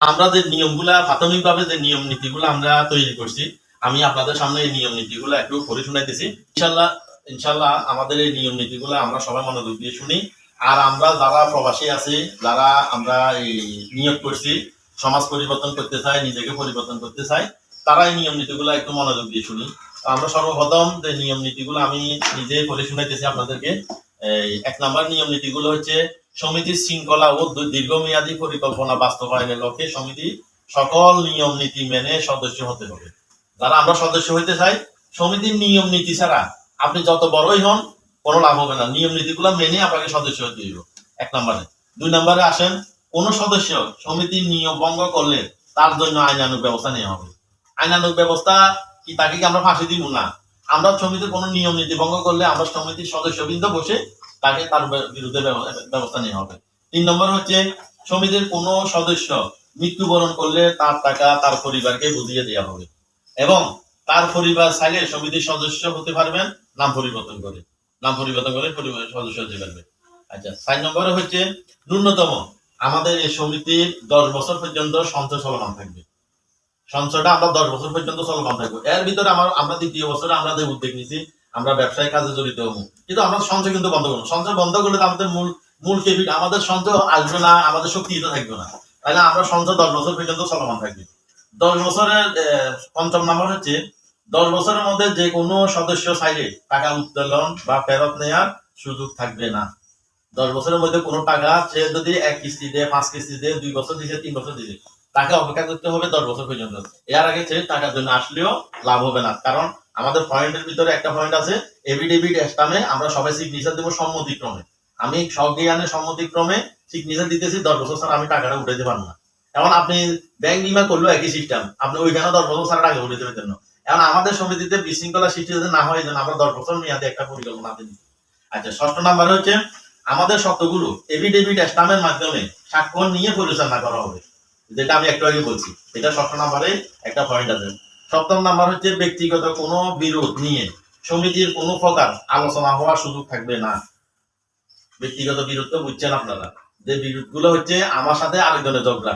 আমরা যে নিয়মগুলা প্রাথমিকভাবে যে নিয়ম নীতিগুলো আমরা তৈরি করছি, আমি আপনাদের সামনে এই নিয়ম নীতিগুলো একটু পড়ে শুনাইতেছি। ইনশাল্লাহ ইনশাল্লাহ আমাদের এই নিয়ম নীতিগুলো আমরা সবাই মনোযোগ দিয়ে শুনি। আর আমরা যারা প্রবাসী আছি, যারা আমরা এই নিয়োগ করছি, সমাজ পরিবর্তন করতে চাই, নিজেকে পরিবর্তন করতে চাই, তারা এই নিয়ম নীতিগুলো একটু মনোযোগ দিয়ে শুনি। আমরা সর্বপ্রথম যে নিয়ম নীতিগুলো আমি নিজে পড়ে শুনাইতেছি আপনাদেরকে। এই 1 নম্বর নিয়ম নীতিগুলো হচ্ছে, সমিতির শৃঙ্খলা ও দীর্ঘমেয়াদী পরিকল্পনা বাস্তবায়নের লক্ষ্যে সমিতি সকল নিয়ম নীতি মেনে সদস্য হতে হবে। যারা আমরা সদস্য হইতে চাই, সমিতির নিয়ম নীতি ছাড়া আপনি যত বড়ই হন কোনো লাভ হবে না। নিয়ম নীতিগুলো মেনে আপনাকে সদস্য হতে হইব, 1 নম্বরে। 2 নম্বরে আসেন, কোন সদস্য সমিতির নিয়ম ভঙ্গ করলে তার জন্য আইনানুগ ব্যবস্থা নেওয়া হবে। আইনানুগ ব্যবস্থা কি, তাকে কি আমরা ফাঁসি দিব না। আমরা সমিতির কোনো নিয়ম নীতি ভঙ্গ করলে আমরা সমিতির সদস্যবৃন্দ বসে তাকে তার বিরুদ্ধে ব্যবস্থা নেওয়া হবে। 3 নম্বর হচ্ছে, সমিতির কোনো সদস্য মৃত্যুবরণ করলে তার টাকা তার পরিবারকে বুঝিয়ে দেওয়া হবে এবং তার পরিবার চাইলে সমিতির সদস্য হতে পারবেন নাম পরিবর্তন করে পরিবারের সদস্য হতে পারবে। আচ্ছা, 4 নম্বরে হচ্ছে, ন্যূনতম আমাদের এই সমিতির 10 বছর পর্যন্ত সঞ্চয় চলমান থাকবে। সঞ্চয়টা আমরা 10 বছর পর্যন্ত চলমান থাকবো। এর ভিতরে আমরা 2য় বছরে আমরা যে উদ্যোগ নিয়েছি, আমরা ব্যবসায়িক কাজে জড়িত হবো, কিন্তু আমরা সঞ্চয় কিন্তু বন্ধ করবো। সঞ্চয় বন্ধ করলে আমাদের মূল ক্যাপিটাল, আমাদের সঞ্চয় আসবে না, আমাদের শক্তি থাকবে না। তাহলে আমরা সঞ্চয় 10 বছর পর্যন্ত চলমান থাকবে। 10 বছরের 5ম নম্বর হচ্ছে, 10 বছরের মধ্যে যে কোনো সদস্য চাইলে টাকা উত্তোলন বা ফেরত নেওয়ার সুযোগ থাকবে না। 10 বছরের মধ্যে কোনো টাকা সে যদি 1 কিস্তি দেয়, 5 কিস্তি দেয়, 2 বছর দিছে, 3 বছর দিছে, তাকে অপেক্ষা করতে হবে 10 বছর পর্যন্ত। এর আগে সে টাকার জন্য আসলেও লাভ হবে না। কারণ আমাদের পয়েন্টের ভিতরে একটা পয়েন্ট আছে, এফিডেভিট স্ট্যাম্পে আমরা সবাই সিগনেচার দেবো সম্মতিক্রমে। আমি সজ্ঞানে সম্মতিক্রমে সিগনেচার দিতেছি, 10 বছর ছাড়া আমি টাকাটা উঠাইতে পারবো না। এখন আপনি ব্যাংক বিমা করলেও একই সিস্টেম, আপনি ওইখানে 10 বছর ছাড়া টাকা উঠাইতে পারতেন না। এখন আমাদের সমিতিতে বিশৃঙ্খলা সৃষ্টি যাতে না হয়, যেন আমরা 10 বছর মেয়াদে একটা পরিকল্পনা দিই। আচ্ছা, 6 নম্বর হচ্ছে, আমাদের শর্তগুলো এফিডেভিট স্ট্যাম্পের মাধ্যমে স্বাক্ষর নিয়ে পরিচালনা করা হবে, যেটা আমি একটু আগে বলছি। এটা 6 নম্বরে একটা পয়েন্ট আছে। 7ম নাম্বার হচ্ছে, ব্যক্তিগত কোনো বিরোধ নিয়ে সমিতির কোনো প্রকার আলোচনা হওয়ার সুযোগ থাকবে না। ব্যক্তিগত বিরোধ তো বুঝছেন আপনারা, যে বিরোধগুলো হচ্ছে আমার সাথে আরেকজনের ঝগড়া।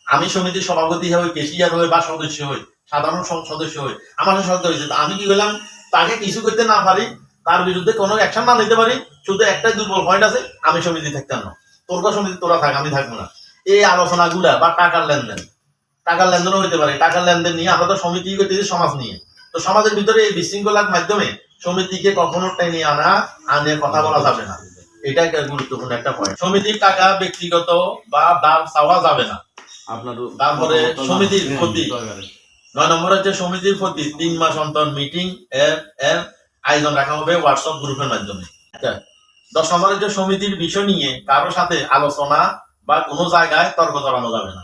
আমি সমিতির সভাপতি হই, কেশিয়ার হই বা সদস্য হই, সাধারণ সদস্য হই, আমার সাথে সদস্য হয়েছে, আমি কি বললাম, তাকে কিছু করতে না পারি, তার বিরুদ্ধে কোনো অ্যাকশন না নিতে পারি, শুধু একটাই দুর্বল পয়েন্ট আছে, আমি সমিতি থাকতাম না, তোর সমিতি তোরা থাক, আমি থাকবো না। এই আলোচনাগুলা বা টাকার লেনদেনও হইতে পারে। টাকার লেনদেন নিয়ে আমরা তো সমিতি করতেছি সমাজ নিয়ে। তো সমাজের ভিতরে এই বিশৃঙ্খলার মাধ্যমে সমিতিকে কখনো টেনে আনে কথা বলা যাবে না। এটা একটা গুরুত্বপূর্ণ একটা পয়েন্ট। সমিতির টাকা ব্যক্তিগত বা দান চাওয়া যাবে না। তারপরে সমিতির প্রতি 9 নম্বর হচ্ছে, সমিতির প্রতি 3 মাস অন্তর মিটিং এর আয়োজন রাখা হবে হোয়াটসঅ্যাপ গ্রুপের মাধ্যমে। 10 নম্বর হচ্ছে, সমিতির বিষয় নিয়ে কারোর সাথে আলোচনা বা কোনো জায়গায় তর্ক চালানো যাবে না।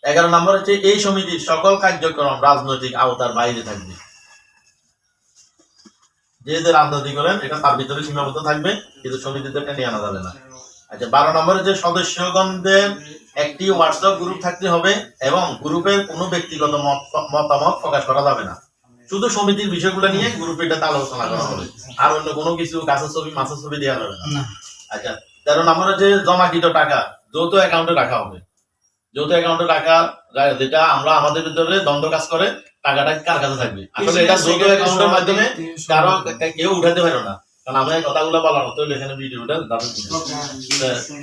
11 নম্বর হচ্ছে, এই সমিতির সকল কার্যক্রম রাজনৈতিক আওতার বাইরে থাকবে। যে রাজনীতি করেন এটা তার ভিতরে সীমাবদ্ধ থাকবে, কিন্তু সমিতিতে নিয়ে আনা যাবে না। আচ্ছা, 12 নম্বরে যে সদস্যগণদের একটি হোয়াটসঅ্যাপ গ্রুপ থাকতে হবে এবং গ্রুপে কোনো ব্যক্তিগত মতামত প্রকাশ করা যাবে না। শুধু সমিতির বিষয়গুলো নিয়ে গ্রুপে এটাতে আলোচনা করা হবে, আর অন্য কোনো কিছু গাছের ছবি মাছের ছবি দেওয়া যাবে না। আচ্ছা, 13 নম্বরে যে জমাকৃত টাকা যৌথ অ্যাকাউন্টে রাখা হবে। যৌথ অ্যাকাউন্টে রাখা, যেটা আমরা আমাদের ভিতরে দ্বন্দ্ব কাজ করে, টাকাটা কার কাছে থাকবে, আসলে এটা যৌথ অ্যাকাউন্টের মাধ্যমে কারো কেউ উঠাতে পারো না। কারণ আমরা এই কথাগুলো বলার মতো এখানে ভিডিওটা দাবি।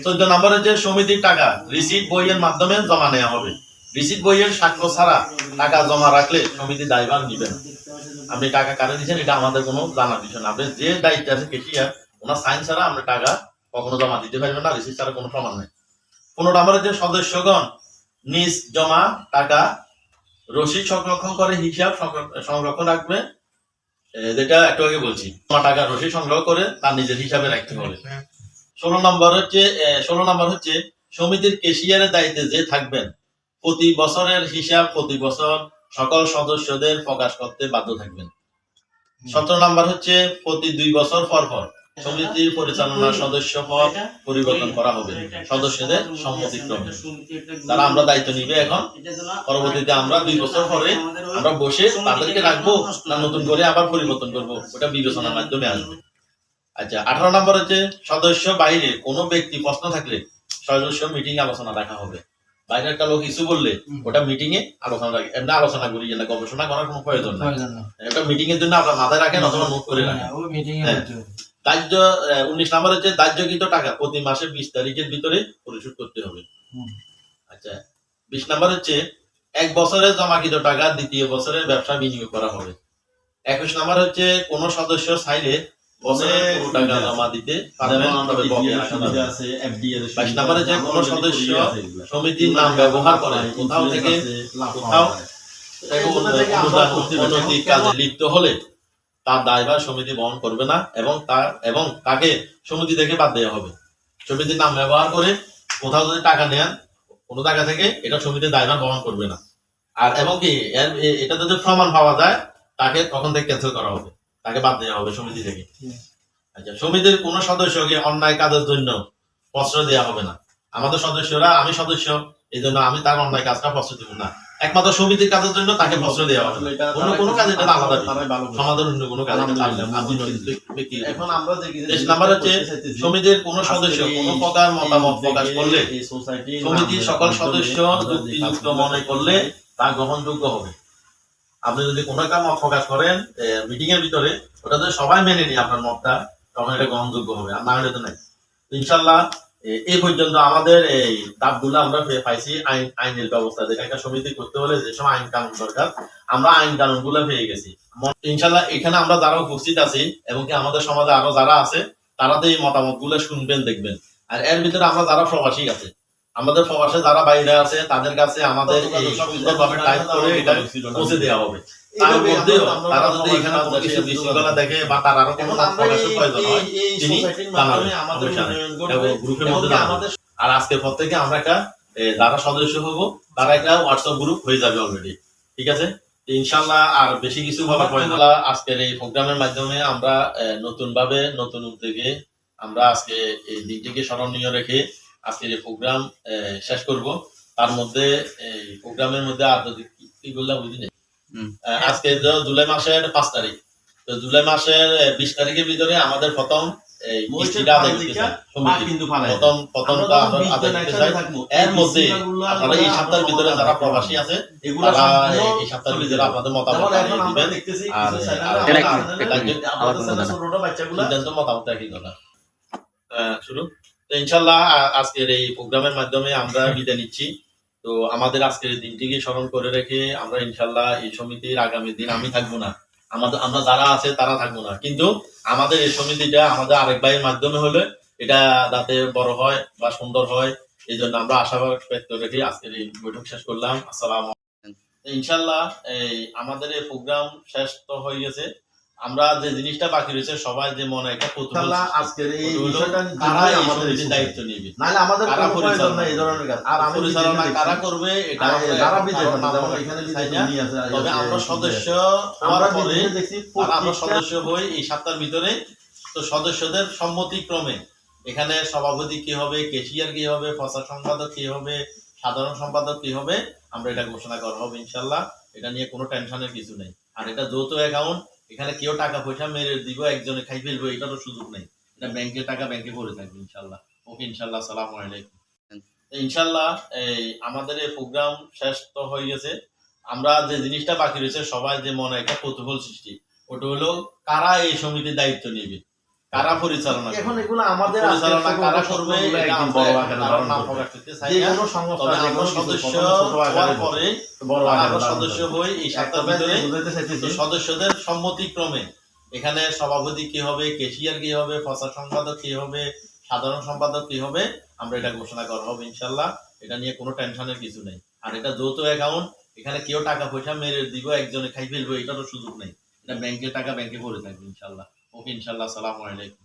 14 নম্বর হচ্ছে, সমিতির টাকা রিসিট বইয়ের মাধ্যমে জমা নেওয়া হবে। রিসিট বইয়ের সাক্ষ্য ছাড়া টাকা জমা রাখলে সমিতি দায়ভার নিবে না। আপনি টাকা কারে দিচ্ছেন এটা আমাদের কোনো জানার বিষয় না। আপনি যে দায়িত্ব আছে কেশিয়ার, ওনার সাইন ছাড়া আমরা টাকা কখনো জমা দিতে পারবেন না, রিসিট ছাড়া কোনো প্রমাণ নেই। 15 নম্বরে যে সদস্যগণ নিজ জমা টাকা রসিদ সংরক্ষণ করে হিসাব সংরক্ষণ রাখবে, যেটা একটু আগে বলছি, জমা টাকা রসিদ সংগ্রহ করে তার নিজের হিসাবে রাখতে হবে। 16 নম্বর হচ্ছে, সমিতির কেশিয়ারের দায়িত্বে যে থাকবেন প্রতি বছরের হিসাব প্রতি বছর সকল সদস্যদের প্রকাশ করতে বাধ্য থাকবেন। 17 নম্বর হচ্ছে, প্রতি 2 বছর পর পর সমিতির পরিচালনা সদস্য পদ পরিবর্তন করা হবে সদস্যদের সম্মতিক্রমে। তারা আমরা দায়িত্ব নিবে এখন, পরবর্তীতে আমরা 2 বছর পরে আমরা বসে তাদেরকে রাখবো না নতুন করে আবার পরিবর্তন করবো, ওটা বিবেচনার মাধ্যমে আসবে। আচ্ছা, 18 নম্বর হচ্ছে, সদস্য বাইরে কোনো ব্যক্তি প্রশ্ন থাকলে সদস্য মিটিং আলোচনা রাখা হবে। বাইরে একটা লোক কিছু বললে ওটা মিটিং এ আলোচনা করি না, গবেষণা করার কোনো প্রয়োজন নাই। এটা মিটিং এর জন্য আপনার মাথায় রাখেন অথবা নোট করে রাখেন। দাহ্য 19 নম্বর হচ্ছে দাহ্যকৃত টাকা প্রতি মাসে 20 তারিখের ভিতরে পরিশোধ করতে হবে। আচ্ছা, 20 নম্বর হচ্ছে 1 বছরে জমাকৃত টাকা দ্বিতীয় বছরের ব্যবসা বিনিয়োগ করা হবে। 21 নম্বর হচ্ছে কোন সদস্য চাইলে বছরে পুরো টাকা জমা দিতে পারবেন, তবে বকেয়া রাখা যাবে। 22 নম্বর হচ্ছে কোন সদস্য সমিতির নাম ব্যবহার করে কোথাও অনৈতিক কাজে লিপ্ত হলে তার দায়ভার সমিতি বহন করবে না এবং তাকে সমিতি থেকে বাদ দেওয়া হবে। সমিতির নাম ব্যবহার করে কোথাও যদি টাকা নেন কোনো টাকা থেকে, এটা সমিতির দায়ভার বহন করবে না। আর এবং কি এটা যদি প্রমাণ পাওয়া যায় তাকে তখন থেকে ক্যান্সেল করা হবে, তাকে বাদ দেওয়া হবে সমিতি থেকে। আচ্ছা, সমিতির কোন সদস্যকে অন্যায় কাজের জন্য প্রশ্রয় দেওয়া হবে না। আমাদের সদস্যরা, আমি সদস্য, এই জন্য আমি তার অন্যায় কাজটা প্রশ্রয় দেব না। একমাত্র সমিতির কাজের জন্য তাকে প্রশ্রয় দেওয়া হবে, অন্য কোনো কাজে এটা আলাদা সমাধান, অন্য কোনো কাজে। এখন আমরা দেখি 23 নাম্বার হচ্ছে সমিতির কোন সদস্য কোন প্রকার মতামত প্রকাশ করলে সমিতির সকল সদস্য যুক্তিযুক্ত মনে করলে তা গ্রহণযোগ্য হবে। আপনি যদি কোনো একটা মত প্রকাশ করেন মিটিং এর ভিতরে, ওটা যদি সবাই মেনে নিয়ে আপনার মতটা, তখন এটা গ্রহণযোগ্য হবে, আর না হলে তো নাই। ইনশাল্লাহ এই পর্যন্ত আমাদের এই ধাপগুলো আমরা পাইছি। আইনের ব্যবস্থা, যেটা একটা সমিতি করতে হলে যে সময় আইন কানুন দরকার, আমরা আইন কানুন গুলো পেয়ে গেছি। ইনশাল্লাহ এখানে আমরা যারা উপস্থিত আছি এবং কি আমাদের সমাজে আরো যারা আছে, তারা তো এই মতামত গুলো শুনবেন, দেখবেন। আর এর ভিতরে আমরা যারা প্রবাসী আছে, আমাদের প্রবাসে যারা বাইরে আছে, তাদের কাছে আমাদের এই সুন্দরভাবে টাইপ করে এটা পৌঁছে দেওয়া হবে। তার মধ্যেও তারা যদি এখানে কোনো কিছু বিশৃঙ্খলা দেখে বা তার আরো কোনো প্রকাশের প্রয়োজন হয়, তিনি গ্রুপের মধ্যে জানাবেন। আর আজকের পর থেকে আমরা একটা যারা সদস্য হব তারা একটা হোয়াটসঅ্যাপ গ্রুপ হয়ে যাবে অলরেডি, ঠিক আছে? ইনশাল্লাহ আর বেশি কিছু বলার প্রয়োজন। আজকের এই প্রোগ্রামের মাধ্যমে আমরা নতুন ভাবে, নতুন উদ্যোগে আমরা আজকে এই দিনটিকে স্মরণীয় রেখে আজকের এই প্রোগ্রাম শেষ করব। তার মধ্যে এই প্রোগ্রামের মধ্যে আর যদি কি বললাম বুঝিনি, আজকে জুলাই মাসের 5 তারিখ, তো জুলাই মাসের 20 তারিখের ভিতরে আমাদের প্রথম কিস্তিটা আদায় করতে চাই। প্রথমটা আদায় করতে চাই। এর মধ্যে আপনারা এই সপ্তাহের ভিতরে যারা প্রবাসী আছে তারা এই সপ্তাহের ভিতরে আপনাদের মতামত দিবেন। আর মতামত কি দরকার শুরু। তো ইনশাল্লাহ আজকের এই প্রোগ্রামের মাধ্যমে আমরা বিদায় নিচ্ছি। তো আমাদের আজকের দিনটিকে স্মরণ করে রেখে আমরা ইনশাল্লাহ এই সমিতির আগামী দিন, আমি থাকবো না, আমরা যারা আছে তারা থাকবো না, কিন্তু আমাদের এই সমিতিটা আমাদের আরেক ভাইয়ের মাধ্যমে হলে এটা যাতে বড় হয় বা সুন্দর হয়, এই জন্য আমরা আশাবাদ ব্যক্ত রেখে আজকের এই বৈঠক শেষ করলাম। আসসালাম। ইনশাল্লাহ এই আমাদের এই প্রোগ্রাম শেষ তো হয়ে গেছে। আমরা যে জিনিসটা বাকি রয়েছে, সবাই যে মনে একটা কৌতূহল, আজকের এই বিষয়টা কারা আমাদের দায়িত্ব নেবে, নাহলে আমাদের কারা পরিচালনা এই ধরনের কাজ আর আমি পরিচালনা কারা করবে, এটা যারা বিজয় এখানে বিজয় আছে। তবে আমরা সদস্য হওয়ার পরে আমরা সদস্য হই এই সপ্তাহের ভিতরে। তো সদস্যদের সম্মতিক্রমে এখানে সভাপতি কি হবে, ক্যাশিয়ার কি হবে, প্রচার সম্পাদক কি হবে, সাধারণ সম্পাদক কি হবে, আমরা এটা ঘোষণা করা হবে ইনশাল্লাহ। এটা নিয়ে কোনো টেনশনের কিছু নেই। আর এটা যৌথ অ্যাকাউন্ট, এখানে কেউ টাকা পয়সা মেরে দিব, একজনে খাই ফেলবো, এটারও সুযোগ নেই। এটা ব্যাংকের টাকা ব্যাংকে পড়ে থাকবে ইনশাল্লাহ। ওকে, ইনশাল্লাহ। আসসালামু আলাইকুম। ইনশাল্লাহ এই আমাদের এই প্রোগ্রাম শেষ তো হয়ে গেছে। আমরা যে জিনিসটা বাকি রয়েছে, সবাই যে মনে একটা কৌতূহল সৃষ্টি, ওটা হলো কারা এই সমিতির দায়িত্ব নেবে, কারা পরিচালনা, এখন এগুলো আমাদের পরিচালনা কারা করবে, এটা আমরা বড় আকারে নাম প্রকাশ করতে চাই না। তবে আমরা সদস্য হওয়ার পরে আমরা সদস্য হই এই সপ্তাহের ভিতরে। সদস্যদের সম্মতিক্রমে এখানে সভাপতি কি হবে, ক্যাশিয়ার কি হবে, প্রচার সম্পাদক কি হবে, সাধারণ সম্পাদক কি হবে, আমরা এটা ঘোষণা করা হবে ইনশাল্লাহ। এটা নিয়ে কোনো টেনশনের কিছু নেই। আর এটা যৌথ অ্যাকাউন্ট, এখানে কেউ টাকা পয়সা মেরে দিব, একজনে খাই ফেলবো, এটারও সুযোগ নেই। এটা ব্যাংকের টাকা ব্যাংকে পড়ে থাকবে ইনশাল্লাহ। ওকে, ইনশাল্লাহ। আসসালামু আলাইকুম।